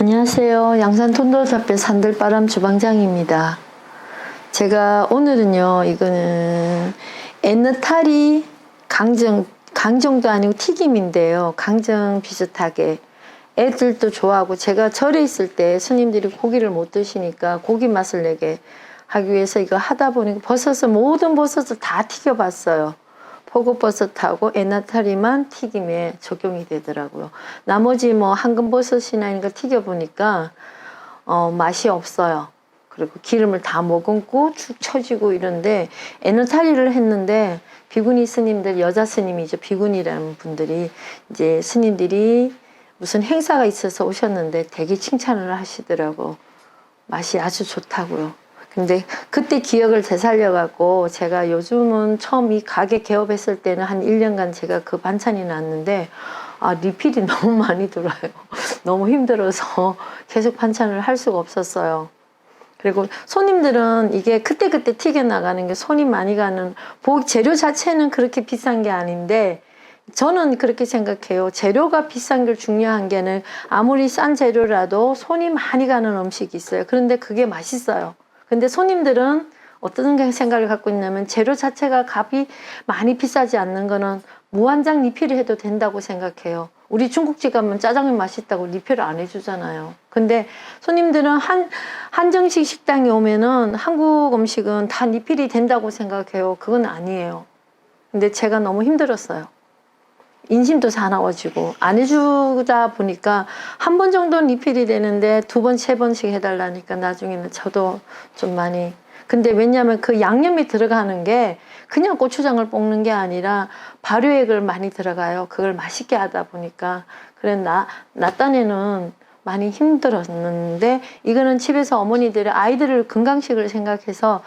안녕하세요. 양산 톤도사뼈 산들바람 주방장입니다. 제가 오늘은요, 이거는 에너타리 강정도 아니고 튀김인데요. 강정 비슷하게 애들도 좋아하고, 제가 절에 있을 때 스님들이 고기를 못 드시니까 고기 맛을 내게 하기 위해서 이거 하다 보니까 모든 버섯을 다 튀겨봤어요. 포고버섯하고 에너타리만 튀김에 적용이 되더라고요. 나머지 뭐 황금버섯이나 이런 거 튀겨보니까 맛이 없어요. 그리고 기름을 다 머금고 축 처지고 이런데, 에너타리를 했는데 비구니 스님들, 여자 스님이죠, 비구니라는 분들이 이제 스님들이 무슨 행사가 있어서 오셨는데 되게 칭찬을 하시더라고. 맛이 아주 좋다고요. 근데 그때 기억을 되살려갖고, 제가 요즘은 처음 이 가게 개업했을 때는 한 1년간 제가 그 반찬이 났는데, 리필이 너무 많이 들어요. 너무 힘들어서 계속 반찬을 할 수가 없었어요. 그리고 손님들은 이게 그때그때 튀겨나가는 게 손이 많이 가는, 재료 자체는 그렇게 비싼 게 아닌데, 저는 그렇게 생각해요. 재료가 비싼 게 중요한 게는, 아무리 싼 재료라도 손이 많이 가는 음식이 있어요. 그런데 그게 맛있어요. 근데 손님들은 어떤 생각을 갖고 있냐면, 재료 자체가 값이 많이 비싸지 않는 거는 무한장 리필을 해도 된다고 생각해요. 우리 중국집 가면 짜장면 맛있다고 리필을 안 해주잖아요. 근데 손님들은 한정식 식당에 오면은 한국 음식은 다 리필이 된다고 생각해요. 그건 아니에요. 근데 제가 너무 힘들었어요. 인심도 사나워지고 안 해주다 보니까 한 번 정도는 리필이 되는데 2번, 3번씩 해달라니까 나중에는 저도 좀 많이. 근데 왜냐하면 그 양념이 들어가는 게 그냥 고추장을 볶는 게 아니라 발효액을 많이 들어가요. 그걸 맛있게 하다 보니까. 그래, 나 딴에는 많이 힘들었는데, 이거는 집에서 어머니들이 아이들을 건강식을 생각해서,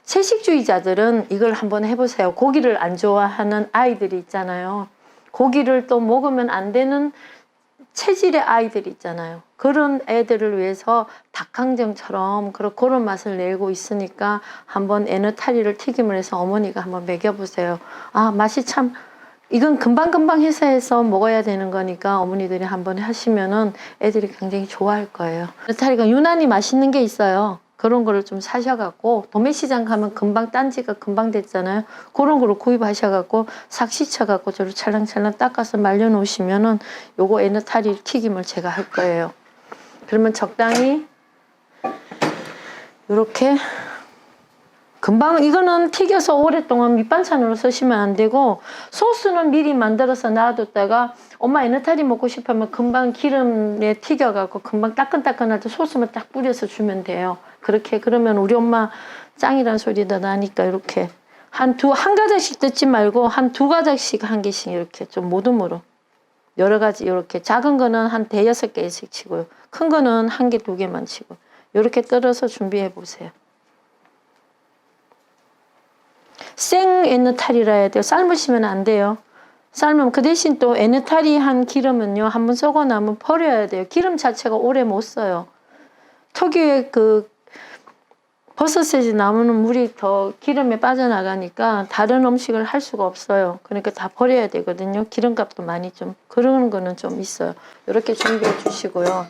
채식주의자들은 이걸 한번 해보세요. 고기를 안 좋아하는 아이들이 있잖아요. 고기를 또 먹으면 안 되는 체질의 아이들이 있잖아요. 그런 애들을 위해서 닭강정처럼 그런 맛을 내고 있으니까 한번 에너타리를 튀김을 해서 어머니가 한번 먹여보세요. 맛이 참, 이건 금방금방 해서 먹어야 되는 거니까 어머니들이 한번 하시면은 애들이 굉장히 좋아할 거예요. 에너타리가 유난히 맛있는 게 있어요. 그런 거를 좀 사셔갖고, 도매시장 가면 금방, 딴지가 금방 됐잖아요. 그런 거를 구입하셔갖고 싹 씻어갖고 저를 찰랑찰랑 닦아서 말려놓으시면은 요거 에너타리 튀김을 제가 할 거예요. 그러면 적당히 요렇게 금방, 이거는 튀겨서 오랫동안 밑반찬으로 쓰시면 안 되고, 소스는 미리 만들어서 놔뒀다가 엄마 에너타리 먹고 싶으면 금방 기름에 튀겨갖고 금방 따끈따끈할 때 소스만 딱 뿌려서 주면 돼요. 그렇게. 그러면 우리 엄마 짱이란 소리도 나니까 이렇게 한 가닥씩 뜯지 말고 한 2가닥씩 한 개씩 이렇게 좀 모듬으로 여러 가지, 이렇게 작은 거는 한 5-6개씩 치고요. 큰 거는 1개, 2개만 치고 이렇게 썰어서 준비해 보세요. 생 에너타리라 해야 돼요. 삶으시면 안 돼요. 삶으면 그 대신 또 에너타리 한 기름은요, 한번 썩어 나면 버려야 돼요. 기름 자체가 오래 못 써요. 특유의 그 버섯에 나오는 물이 더 기름에 빠져나가니까 다른 음식을 할 수가 없어요. 그러니까 다 버려야 되거든요. 기름값도 많이 좀, 그런 거는 좀 있어요. 이렇게 준비해 주시고요.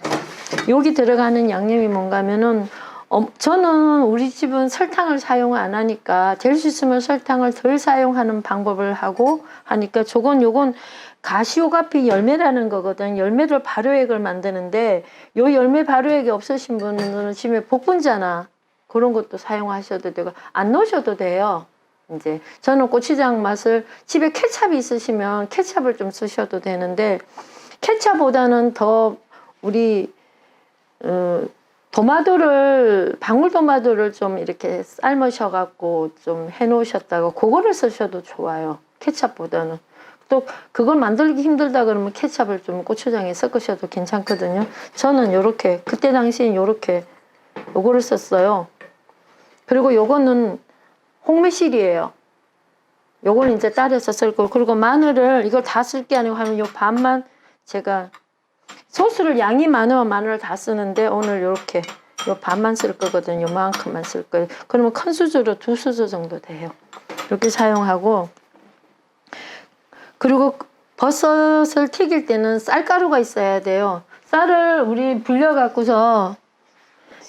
여기 들어가는 양념이 뭔가 하면은, 저는 우리 집은 설탕을 사용 안 하니까 될 수 있으면 설탕을 덜 사용하는 방법을 하고 하니까, 요건 가시오가피 열매라는 거거든. 열매를 발효액을 만드는데, 요 열매 발효액이 없으신 분은 집에 복분자나 그런 것도 사용하셔도 되고, 안 넣으셔도 돼요. 이제 저는 고추장 맛을, 집에 케찹이 있으시면 케찹을 좀 쓰셔도 되는데, 케찹보다는 더 우리 방울토마토를 좀 이렇게 삶으셔갖고 좀 해놓으셨다가 그거를 쓰셔도 좋아요. 케찹보다는. 또 그걸 만들기 힘들다 그러면 케찹을 좀 고추장에 섞으셔도 괜찮거든요. 저는 요렇게, 그때 당시엔 요렇게 요거를 썼어요. 그리고 요거는 홍매실이에요. 요거는 이제 따려서 쓸 거. 그리고 마늘을, 이걸 다 쓸 게 아니고 하면 요 반만, 제가 소스를 양이 많으면 마늘을 다 쓰는데 오늘 요렇게 요 반만 쓸 거거든요. 요만큼만 쓸 거예요. 그러면 큰 수저로 2수저 정도 돼요. 이렇게 사용하고, 그리고 버섯을 튀길 때는 쌀가루가 있어야 돼요. 쌀을 우리 불려갖고서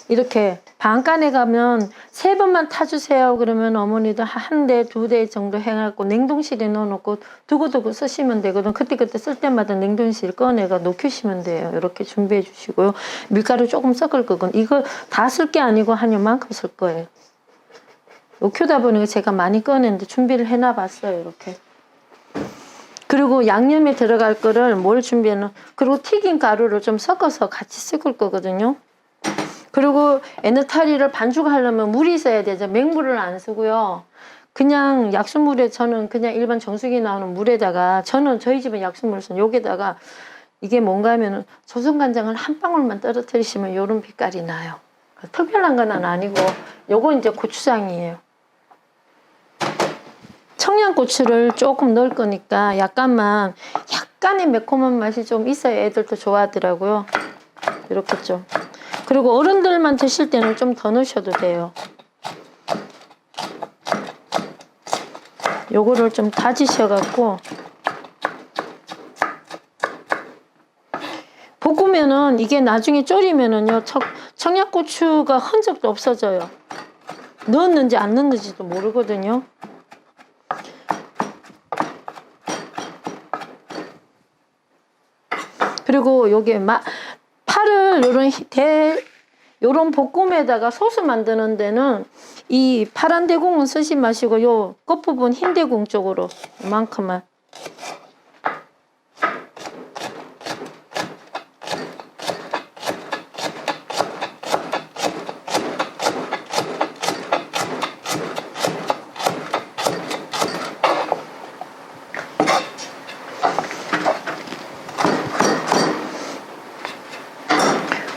이렇게 방간에 가면 3번만 타주세요. 그러면 어머니도 한 대, 2대 정도 해갖고 냉동실에 넣어놓고 두고두고 쓰시면 되거든. 그때그때 쓸 때마다 냉동실 꺼내가 녹이시면 돼요. 이렇게 준비해 주시고요. 밀가루 조금 섞을 거거든. 이거 다 쓸 게 아니고 한 요만큼 쓸 거예요. 녹여다 보니까 제가 많이 꺼냈는데 준비를 해놔봤어요. 이렇게. 그리고 양념에 들어갈 거를 뭘 준비해놓은, 그리고 튀긴 가루를 좀 섞어서 같이 섞을 거거든요. 그리고 에너타리를 반죽하려면 물이 있어야 되죠. 맹물을 안 쓰고요. 그냥 약수물에, 저는 그냥 일반 정수기 나오는 물에다가, 저는 저희 집은 약수물을 쓰는 여기다가, 이게 뭔가 하면은 조선간장을 한 방울만 떨어뜨리시면 요런 빛깔이 나요. 특별한 건 아니고 요거 이제 고추장이에요. 청양고추를 조금 넣을 거니까 약간의 매콤한 맛이 좀 있어야 애들도 좋아하더라고요. 이렇게 좀. 그리고 어른들만 드실 때는 좀 더 넣으셔도 돼요. 요거를 좀 다지셔갖고 볶으면은, 이게 나중에 졸이면은요, 청양고추가 흔적도 없어져요. 넣었는지 안 넣었는지도 모르거든요. 그리고 요게 파를 요런 볶음에다가 소스 만드는 데는 이 파란 대궁은 쓰지 마시고 요 끝부분 흰 대궁 쪽으로 이만큼만.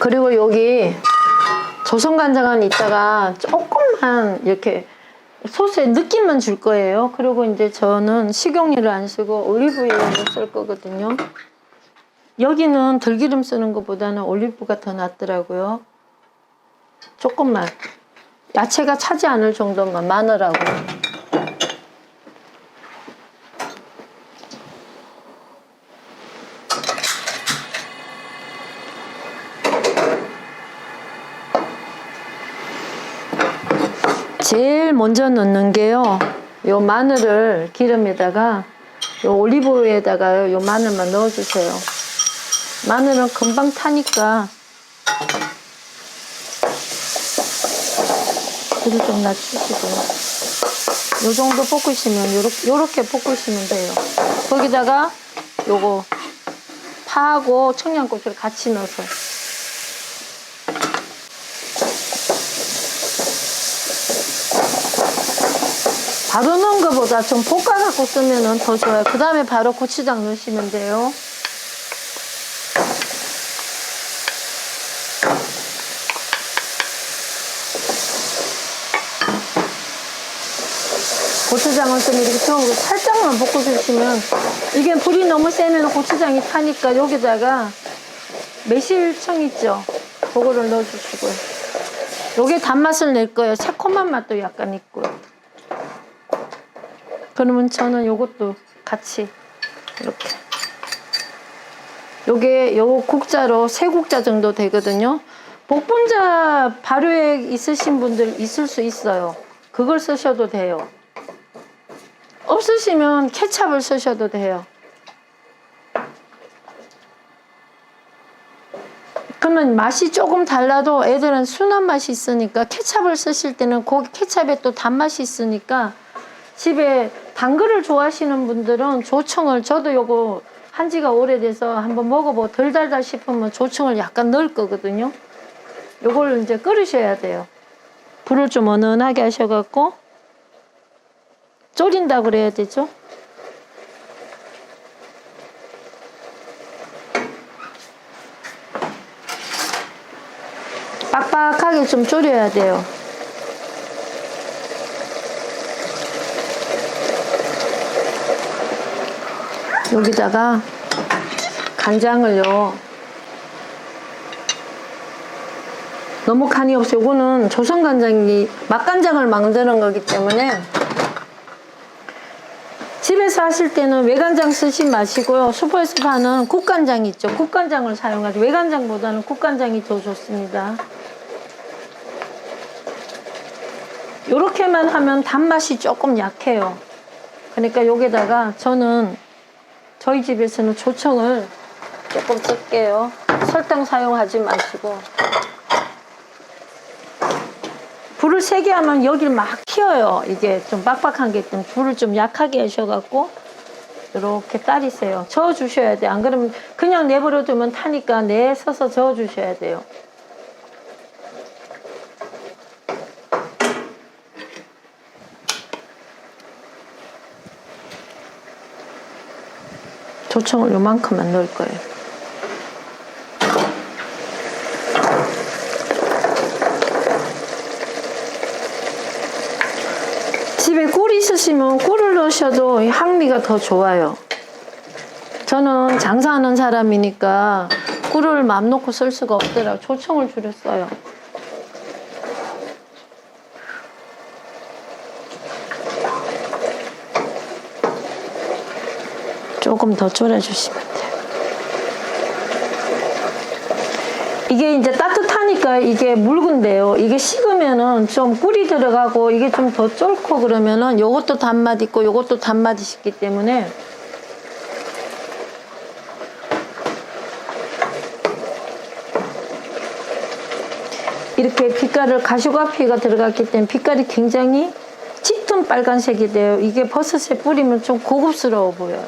그리고 여기 조선간장은 이따가 조금만 이렇게 소스에 느낌만 줄 거예요. 그리고 이제 저는 식용유를 안 쓰고 올리브유를 쓸 거거든요. 여기는 들기름 쓰는 것보다는 올리브가 더 낫더라고요. 조금만. 야채가 차지 않을 정도만, 마늘하고. 제일 먼저 넣는 게요, 요 마늘을 기름에다가, 요 올리브유에다가 요 마늘만 넣어주세요. 마늘은 금방 타니까 불을 좀 낮추시고요. 요 정도 볶으시면, 요렇게 볶으시면 돼요. 거기다가 요거 파하고 청양고추를 같이 넣어서. 바로 넣은 것보다 좀 볶아갖고 쓰면 더 좋아요. 그 다음에 바로 고추장 넣으시면 돼요. 고추장을 좀 이렇게 처음으로 살짝만 볶아주시면, 이게 불이 너무 세면 고추장이 타니까 여기다가 매실청 있죠? 그거를 넣어주시고요. 요게 단맛을 낼 거예요. 새콤한 맛도 약간 있고요. 그러면 저는 요것도 같이 이렇게. 요게 요 국자로 3국자 정도 되거든요. 복분자 발효액 있으신 분들 있을 수 있어요. 그걸 쓰셔도 돼요. 없으시면 케찹을 쓰셔도 돼요. 그러면 맛이 조금 달라도 애들은 순한 맛이 있으니까, 케찹을 쓰실 때는 고기 케찹에 또 단맛이 있으니까, 집에 단 거를 좋아하시는 분들은 조청을, 저도 요거 한 지가 오래돼서 한번 먹어보고 덜 달다 싶으면 조청을 약간 넣을 거거든요. 요걸 이제 끓이셔야 돼요. 불을 좀 은은하게 하셔갖고, 졸인다 그래야 되죠. 빡빡하게 좀 졸여야 돼요. 여기다가 간장을요, 너무 간이 없어요. 이거는 조선간장이 맛간장을 만드는 거기 때문에, 집에 집에서 하실 때는 외간장 쓰지 마시고요. 슈퍼에서 파는 국간장 있죠. 국간장을 사용하죠. 외간장보다는 국간장이 더 좋습니다. 요렇게만 하면 단맛이 조금 약해요. 그러니까 여기다가 저희 집에서는 조청을 조금 쓸게요. 설탕 사용하지 마시고. 불을 세게 하면 여기를 막 튀어요. 이게 좀 빡빡한 게 있으면 불을 좀 약하게 하셔갖고 이렇게 따리세요. 저어주셔야 돼. 안 그러면 그냥 내버려 두면 타니까 서서 저어주셔야 돼요. 조청을 요만큼만 넣을 거예요. 집에 꿀이 있으시면 꿀을 넣으셔도 향미가 더 좋아요. 저는 장사하는 사람이니까 꿀을 맘 놓고 쓸 수가 없더라고요. 조청을 줄여 써요. 조금 더 졸여주시면 돼요. 이게 이제 따뜻하니까 이게 묽은데요. 이게 식으면은 좀 꿀이 들어가고 이게 좀 더 쫄고 그러면은 요것도 단맛 있고 요것도 단맛이 있기 때문에 이렇게 빛깔을 가시과피가 들어갔기 때문에 빛깔이 굉장히 짙은 빨간색이 돼요. 이게 버섯에 뿌리면 좀 고급스러워 보여요.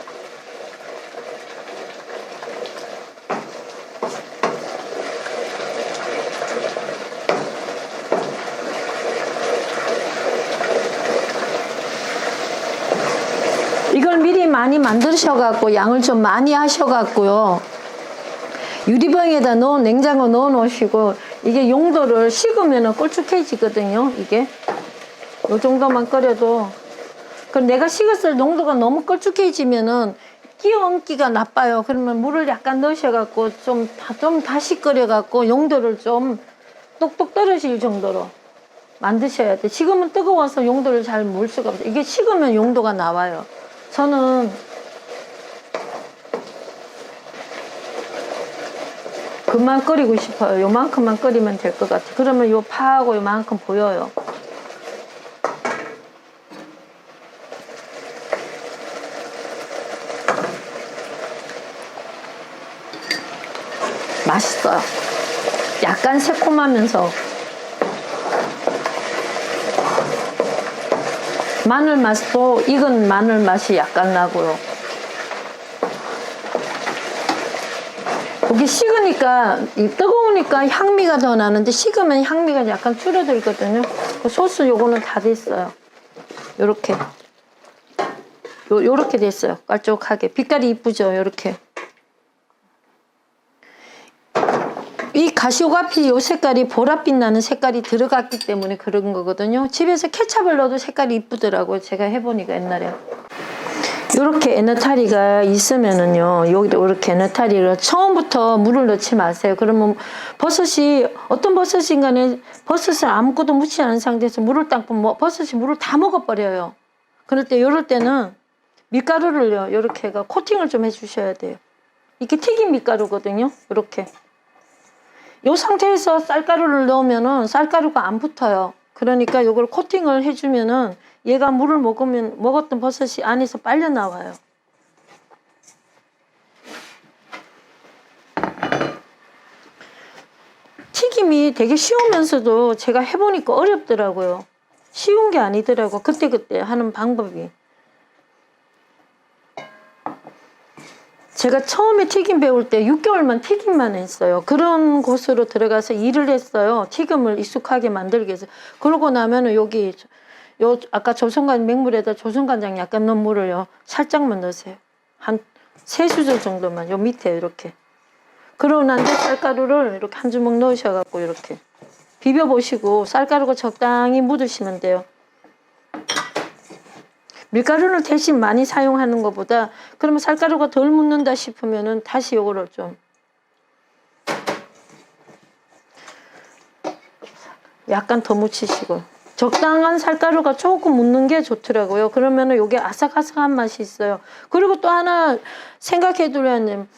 이걸 미리 많이 만드셔갖고 양을 좀 많이 하셔갖고요. 유리병에다 냉장고 넣어 놓으시고 이게 용도를 식으면 꼴쭉해지거든요. 이게 요 정도만 끓여도 그럼 내가 식었을 농도가 너무 꼴쭉해지면은 끼어 얹기가 나빠요. 그러면 물을 약간 넣으셔갖고 좀 다시 끓여갖고 용도를 좀 똑똑 떨어질 정도로 만드셔야 돼. 식으면 뜨거워서 용도를 잘 물 수가 없어요. 이게 식으면 용도가 나와요. 저는 그만 끓이고 싶어요. 요만큼만 끓이면 될 것 같아요. 그러면 요 파하고 요만큼 보여요. 맛있어요. 약간 새콤하면서 마늘 맛도 익은 마늘 맛이 약간 나고요. 이게 식으니까 뜨거우니까 향미가 더 나는데 식으면 향미가 약간 줄어들거든요. 소스 요거는 다 됐어요. 요렇게 요렇게 됐어요. 깔쭉하게 빛깔이 이쁘죠. 요렇게 이 가시오가피 요 색깔이 보랏빛 나는 색깔이 들어갔기 때문에 그런 거거든요. 집에서 케찹을 넣어도 색깔이 이쁘더라고요. 제가 해보니까 옛날에. 요렇게 에너타리가 있으면은요, 여기 이렇게 에너타리를 처음부터 물을 넣지 마세요. 그러면 버섯이, 어떤 버섯인 간에 버섯을 아무것도 묻지 않은 상태에서 물을 딱 보면 버섯이 물을 다 먹어버려요. 그럴 때, 요럴 때는 밀가루를요, 요렇게 코팅을 좀 해주셔야 돼요. 이게 튀김 밀가루거든요. 요렇게. 요 상태에서 쌀가루를 넣으면은 쌀가루가 안 붙어요. 그러니까 요걸 코팅을 해주면은 얘가 물을 먹었던 버섯이 안에서 빨려 나와요. 튀김이 되게 쉬우면서도 제가 해보니까 어렵더라고요. 쉬운 게 아니더라고. 그때그때 하는 방법이. 제가 처음에 튀김 배울 때 6개월만 튀김만 했어요. 그런 곳으로 들어가서 일을 했어요. 튀김을 익숙하게 만들기 위해서. 그러고 나면은 여기 아까 조선간 맹물에다 조선간장 약간 넣은 물을요 살짝만 넣으세요. 한 3수저 정도만 요 밑에 이렇게. 그러고 난 뒤에 쌀가루를 이렇게 한 주먹 넣으셔갖고 이렇게 비벼 보시고 쌀가루가 적당히 묻으시면 돼요. 밀가루를 대신 많이 사용하는 것보다 그러면 쌀가루가 덜 묻는다 싶으면은 다시 요거를 좀 약간 더 묻히시고 적당한 쌀가루가 조금 묻는 게 좋더라고요. 그러면은 요게 아삭아삭한 맛이 있어요. 그리고 또 하나 생각해두려면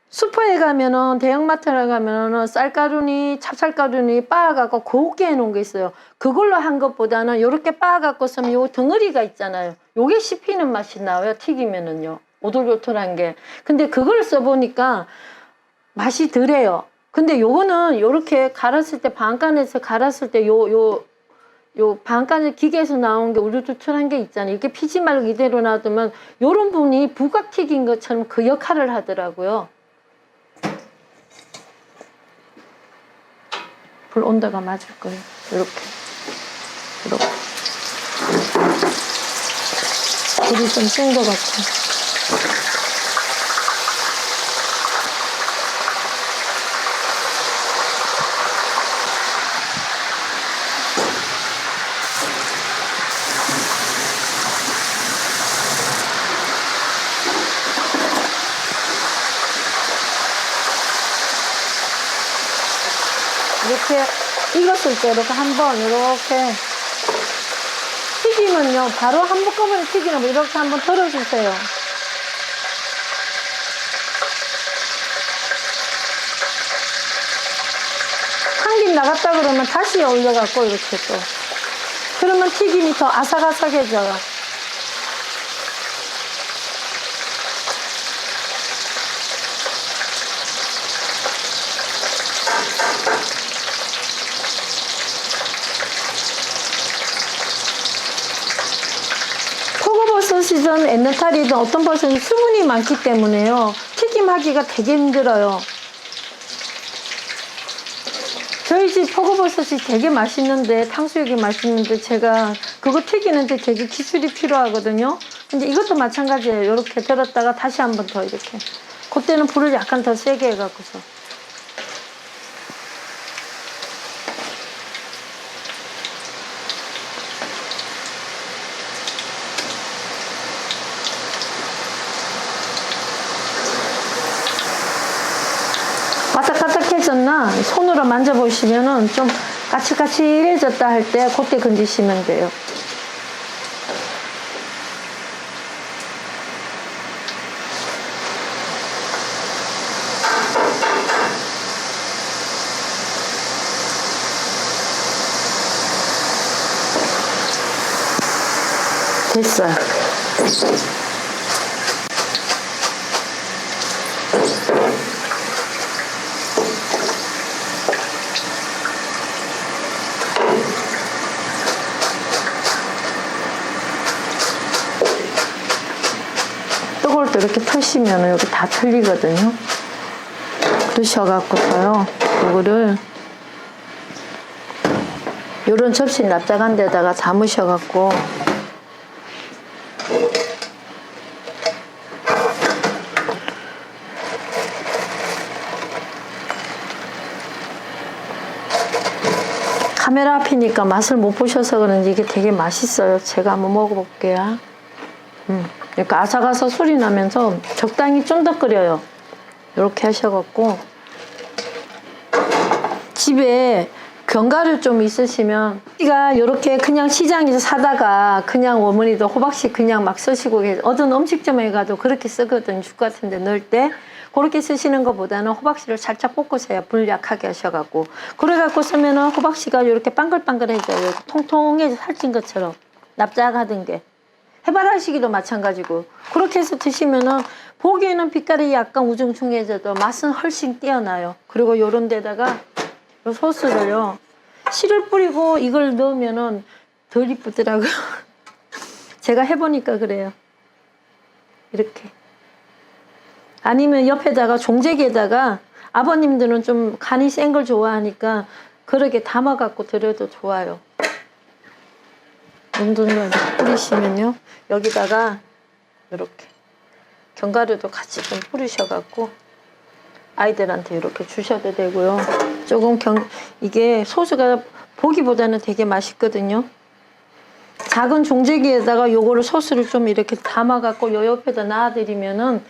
슈퍼에 가면은 대형마트에 가면은 쌀가루니 찹쌀가루니 빻아갖고 곱게 해놓은 게 있어요. 그걸로 한 것보다는 요렇게 빻아갖고 쓰면 요 덩어리가 있잖아요. 요게 씹히는 맛이 나와요. 튀기면은요. 오돌오돌한 게. 근데 그걸 써보니까 맛이 덜해요. 근데 요거는 요렇게 갈았을 때 반간에서 갈았을 때 요 반간을 기계에서 나온 게 우르투tur한 게 있잖아요. 이렇게 피지 말고 이대로 놔두면 요런 분이 부각 튀긴 것처럼 그 역할을 하더라고요. 불 온도가 맞을 거예요. 이렇게. 불이 좀 센 것 같아요. 이렇게 익었을 때 이렇게 한번 이렇게 튀기면요 바로 한꺼번에 튀기는 거 이렇게 한번 덜어주세요. 한 김 나갔다 그러면 다시 올려갖고 이렇게 또 그러면 튀김이 더 아삭아삭해져요. 버섯이든 엔너타리든 어떤 버섯은 수분이 많기 때문에요. 튀김하기가 되게 힘들어요. 저희 집 표고버섯이 되게 맛있는데 탕수육이 맛있는데 제가 그거 튀기는데 되게 기술이 필요하거든요. 근데 이것도 마찬가지예요. 이렇게 들었다가 다시 한번 더 이렇게. 그때는 불을 약간 더 세게 해갖고서. 바삭바삭해졌나? 손으로 만져보시면은 좀 까칠까칠해졌다 할 때 그때 건지시면 돼요. 됐어요. 뜨거울 때 이렇게 터시면 여기 다 틀리거든요. 그러셔갖고서요, 이거를 요런 접시 납작한 데다가 담으셔갖고 카메라 앞이니까 맛을 못 보셔서 그런지 이게 되게 맛있어요. 제가 한번 먹어볼게요. 그러니까 아삭아삭 소리 나면서 적당히 쫀득거려요. 이렇게 하셔갖고 집에 견과류 좀 있으시면 우리가 이렇게 그냥 시장에서 사다가 그냥 어머니도 호박씨 그냥 막 쓰시고 어떤 음식점에 가도 그렇게 쓰거든요. 죽 같은 데 넣을 때 그렇게 쓰시는 것보다는 호박씨를 살짝 볶으세요. 불 약하게 하셔갖고 그래갖고 쓰면은 호박씨가 이렇게 빵글빵글해져요. 통통해져 살찐 것처럼 납작하던 게 해바라기도 마찬가지고 그렇게 해서 드시면은 보기에는 빛깔이 약간 우중충해져도 맛은 훨씬 뛰어나요. 그리고 요런 데다가 요 소스를요 씨를 뿌리고 이걸 넣으면은 덜 이쁘더라고요. 제가 해보니까 그래요. 이렇게 아니면 옆에다가 종재기에다가 아버님들은 좀 간이 센 걸 좋아하니까 그렇게 담아 갖고 드려도 좋아요. 용돈을 뿌리시면요 여기다가 이렇게 견과류도 같이 좀 뿌리셔갖고 아이들한테 이렇게 주셔도 되고요. 조금 이게 소스가 보기보다는 되게 맛있거든요. 작은 종재기에다가 요거를 소스를 좀 이렇게 담아갖고 요 옆에다 놔드리면은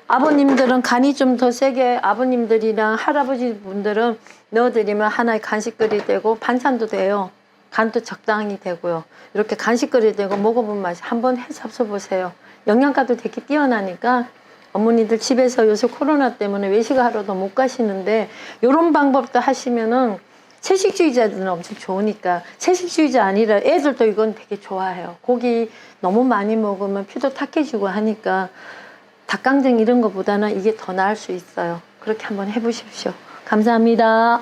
아버님들은 간이 좀 더 세게 아버님들이랑 할아버지 분들은 넣어드리면 하나의 간식거리 되고 반찬도 돼요. 간도 적당히 되고요. 이렇게 간식거리 되고 먹어본 맛이 한번 해 잡숴보세요. 영양가도 되게 뛰어나니까 어머니들 집에서 요새 코로나 때문에 외식하러도 못 가시는데 이런 방법도 하시면은 채식주의자들은 엄청 좋으니까, 채식주의자 아니라 애들도 이건 되게 좋아해요. 고기 너무 많이 먹으면 피도 탁해지고 하니까 닭강정 이런 거보다는 이게 더 나을 수 있어요. 그렇게 한번 해보십시오. 감사합니다.